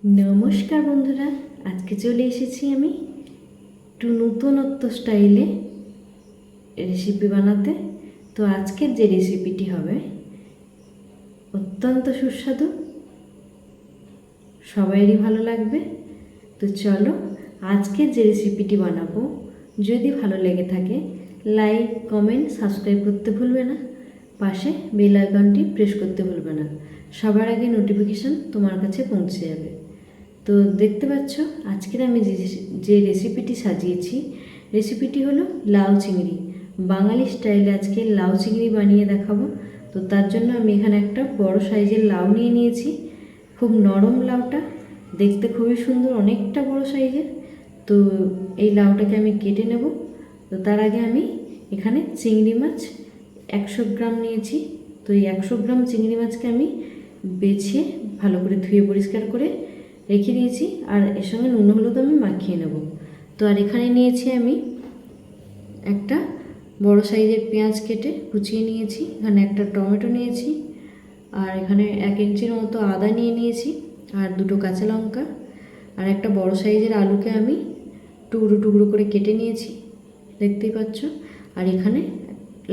नमस्कार बंधुरा आज के चले एसेছি আমি একটু নতুনত্ব স্টাইলে রেসিপি বানাতে। তো আজকের যে রেসিপিটি হবে অত্যন্ত সুস্বাদু, সবাইরই ভালো লাগবে। তো চলো আজকের যে রেসিপিটি বানাবো, যদি ভালো লেগে থাকে লাইক কমেন্ট সাবস্ক্রাইব করতে ভুলবে না, পাশে বেল আইকনটি প্রেস করতে ভুলবে না, সবার আগে নোটিফিকেশন তোমার কাছে পৌঁছে যাবে। তো দেখতে পাচ্ছ আজকের আমি যে রেসিপিটি সাজিয়েছি, রেসিপিটি হলো লাউ চিংড়ি। বাঙালি স্টাইলে আজকে লাউ চিংড়ি বানিয়ে দেখাবো। তো তার জন্য আমি এখানে একটা বড় সাইজের লাউ নিয়ে নিয়েছি। খুব নরম লাউটা, দেখতে খুবই সুন্দর, অনেকটা বড় সাইজের। তো এই লাউটাকে আমি কেটে নেব। তো তার আগে আমি এখানে চিংড়ি মাছ 100 গ্রাম নিয়েছি। তো এই 100 গ্রাম চিংড়ি মাছকে আমি বেছে ভালো করে ধুয়ে পরিষ্কার করে রেখে দিয়েছি, আর এর সঙ্গে নুন হলুদ আমি মাখিয়ে নেব। তো আর এখানে নিয়েছি আমি একটা বড় সাইজের পেঁয়াজ কেটে কুচিয়ে নিয়েছি, এখানে একটা টমেটো নিয়েছি, আর এখানে 1 ইঞ্চির মতো আদা নিয়ে নিয়েছি, আর 2টো কাঁচা লঙ্কা, আর একটা বড় সাইজের আলুকে আমি টুকরো টুকরো করে কেটে নিয়েছি, দেখতেই পাচ্ছ। আর এখানে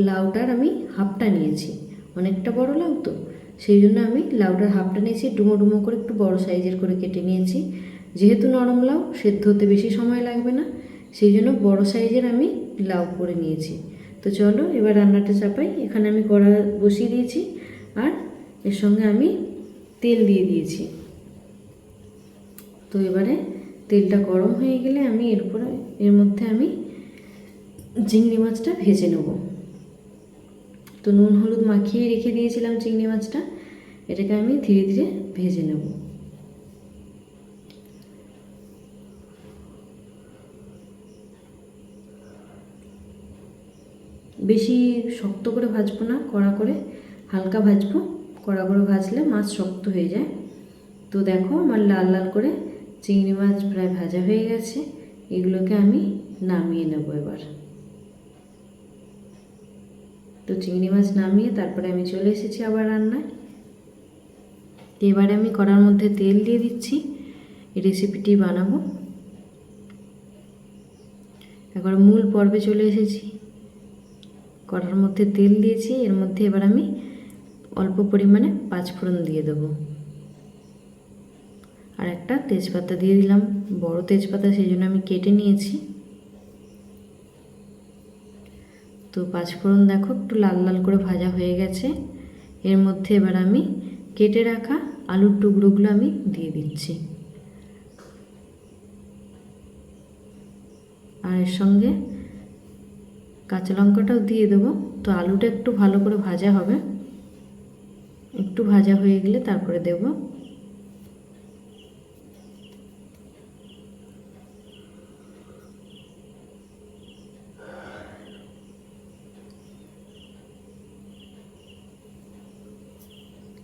লাউটার আমি হাফটা নিয়েছি, অনেকটা বড় লাউ তো সেই জন্য আমি লাউটার হাফটা নিয়েছি, ডুমো ডুমো করে একটু বড় সাইজের করে কেটে নিয়েছি। যেহেতু নরম লাউ, সেদ্ধ হতে বেশি সময় লাগবে না, সেই জন্য বড় সাইজের আমি লাউ করে নিয়েছি। তো চলো এবার রান্নাটা চাপাই। এখানে আমি কড়া বসিয়ে দিয়েছি, আর এর সঙ্গে আমি তেল দিয়ে দিয়েছি। তো এবারে তেলটা গরম হয়ে গেলে আমি এর মধ্যে আমি চিংড়ি মাছটা ভেজে নেব। তো নুন হলুদ মাখিয়ে রেখে দিয়েছিলাম চিংড়ি মাছটা, এটাকে আমি ধীরে ধীরে ভেজে নেব। বেশি শক্ত করে ভাজবো না, কড়া করে হালকা ভাজবো। কড়া করে ভাজলে মাছ শক্ত হয়ে যায়। তো দেখো আমার লাল লাল করে চিংড়ি মাছ প্রায় ভাজা হয়ে গেছে, এগুলোকে আমি নামিয়ে নেব এবার। তো চিংড়ি মাছ নামিয়ে তারপরে আমি চলে এসেছি আবার রান্নায়। এবারে আমি কড়ার মধ্যে তেল দিয়ে দিচ্ছি, এই রেসিপিটি বানাবো। একবার মূল পর্বে চলে এসেছি। কড়ার মধ্যে তেল দিয়েছি, এর মধ্যে এবার আমি অল্প পরিমাণে 5 ফোড়ন দিয়ে দেবো, আর একটা তেজপাতা দিয়ে দিলাম, বড় তেজপাতা, সেই জন্য আমি কেটে নিয়েছি। তো 5 ফোড়ন দেখো একটু লাল লাল করে ভাজা হয়ে গেছে। এর মধ্যে এবার আমি কেটে রাখা আলুর টুকরোগুলো আমি দিয়ে দিচ্ছি, আর এর সঙ্গে কাঁচা লঙ্কাটাও দিয়ে দেবো। তো আলুটা একটু ভালো করে ভাজা হবে, একটু ভাজা হয়ে গেলে তারপরে দেব।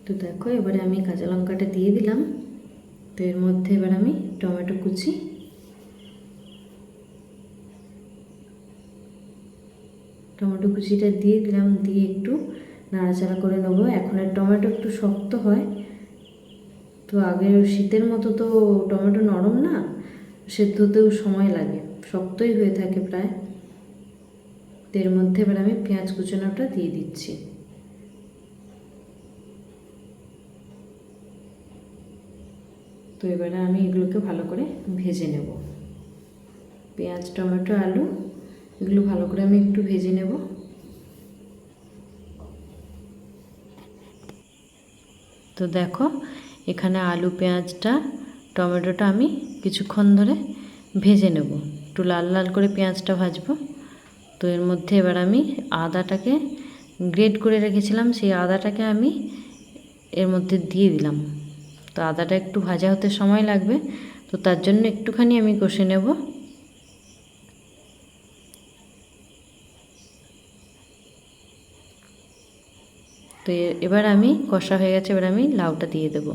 তো দেখো এবারে আমি কাঁচা লঙ্কাটা দিয়ে দিলাম। তো এর মধ্যে এবার আমি টমেটো কুচিটা দিয়ে দিলাম, দিয়ে একটু নাড়াচাড়া করে নেব। এখন আর টমেটো একটু শক্ত হয়, তো আগের শীতের মতো তো টমেটো নরম না, সেদ্ধ হতেও সময় লাগে, শক্তই হয়ে থাকে প্রায়। তো এর মধ্যে এবার আমি পেঁয়াজ কুচানোটা দিয়ে দিচ্ছি। তো এবারে আমি এগুলোকে ভালো করে ভেজে নেব। পেঁয়াজ টমেটো আলু এগুলো ভালো করে আমি একটু ভেজে নেব। তো দেখো এখানে আলু পেঁয়াজটা টমেটোটা আমি কিছুক্ষণ ধরে ভেজে নেব, একটু লাল লাল করে পেঁয়াজটা ভাজবো। তো এর মধ্যে এবার আমি আদাটাকে গ্রেট করে রেখেছিলাম, সেই আদাটাকে আমি এর মধ্যে দিয়ে দিলাম। তো আদাটা একটু ভাজা হতে সময় লাগবে, তো তার জন্য একটুখানি আমি কষে নেব। তো এবার আমি কষা হয়ে গেছে, এবার আমি লাউটা দিয়ে দেব।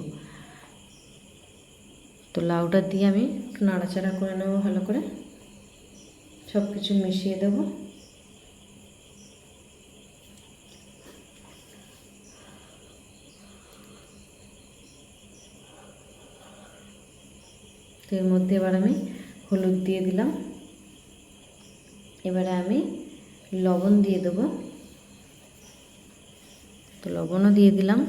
তো লাউটা দিয়ে আমি একটু নাড়াচাড়া করে নেব, ভালো করে সব কিছু মিশিয়ে দেব। তো এর মধ্যে এবার আমি হলুদ দিয়ে দিলাম। এবারে আমি লবণ দিয়ে দেবো। তো লবণও দিয়ে দিলাম।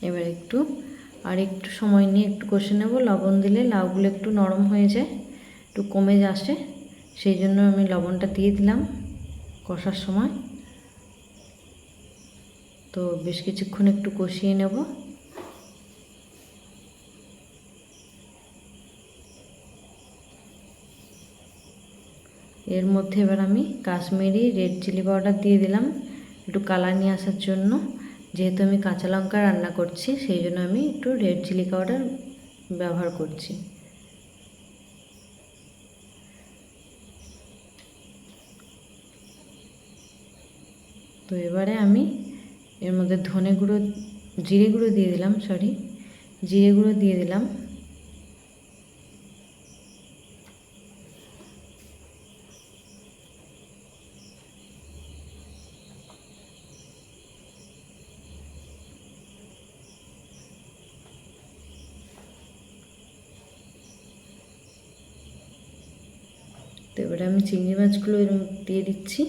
এবার একটু সময় নিয়ে একটু কষে নেব। লবণ দিলে লাউগুলো একটু নরম হয়ে যায়, একটু কমে আসে, সেই জন্য আমি লবণটা দিয়ে দিলাম কষার সময়। তো বেশ কিছুক্ষণ একটু কষিয়ে নেব। এর মধ্যে এবার আমি কাশ্মীরি রেড চিলি পাউডার দিয়ে দিলাম একটু কালার নিয়ে আসার জন্য। যেহেতু আমি কাঁচা লঙ্কা রান্না করছি, সেই জন্য আমি একটু রেড চিলি পাউডার ব্যবহার করছি। তো এবারে আমি এর মধ্যে জিরে গুঁড়ো দিয়ে দিলাম, জিরে গুঁড়ো দিয়ে দিলাম। তো এবারে আমি চিংড়ি মাছগুলো এর মধ্যে দিয়ে দিচ্ছি,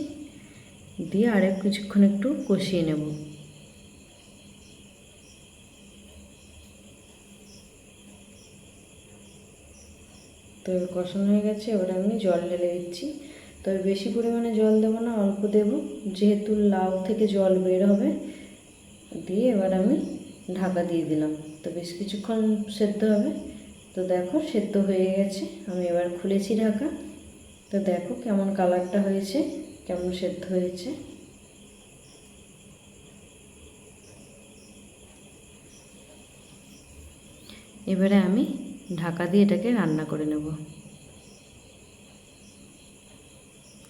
দিয়ে আর কিছুক্ষণ একটু কষিয়ে নেব। তো কষানো হয়ে গেছে, এবারে আমি জল ঢেলে দিচ্ছি। তবে বেশি পরিমাণে জল দেবো না, অল্প দেব, যেহেতু লাউ থেকে জল বের হবে। দিয়ে এবার আমি ঢাকা দিয়ে দিলাম। তো বেশ কিছুক্ষণ সেদ্ধ হবে। তো দেখো সেদ্ধ হয়ে গেছে। আমি এবার খুলেছি ঢাকা। তো দেখো কেমন কালারটা হয়েছে, কেমন সেদ্ধ হয়েছে। এবারে আমি ঢাকা দিয়ে এটাকে রান্না করে নেব।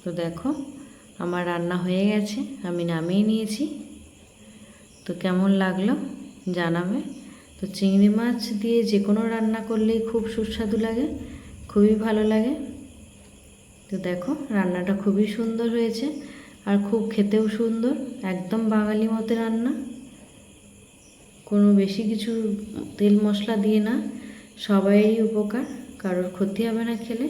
তো দেখো আমার রান্না হয়ে গেছে, আমি নামিয়ে নিয়েছি। তো কেমন লাগলো জানাবে। তো চিংড়ি মাছ দিয়ে যে কোনো রান্না করলেই খুব সুস্বাদু লাগে, খুবই ভালো লাগে। তো দেখো রান্নাটা খুবই সুন্দর হয়েছে, আর খুব খেতেও সুন্দর, একদম বাঙালি মতো রান্না, কোনো বেশি কিছু তেল মশলা দিয়ে না। সবাইয়েরই উপকার, কারোর ক্ষতি হবে না খেলে।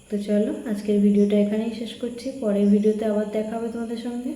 তো চলো আজকের ভিডিওটা এখানেই শেষ করছি। পরের ভিডিওতে আবার দেখা হবে তোমাদের সঙ্গে।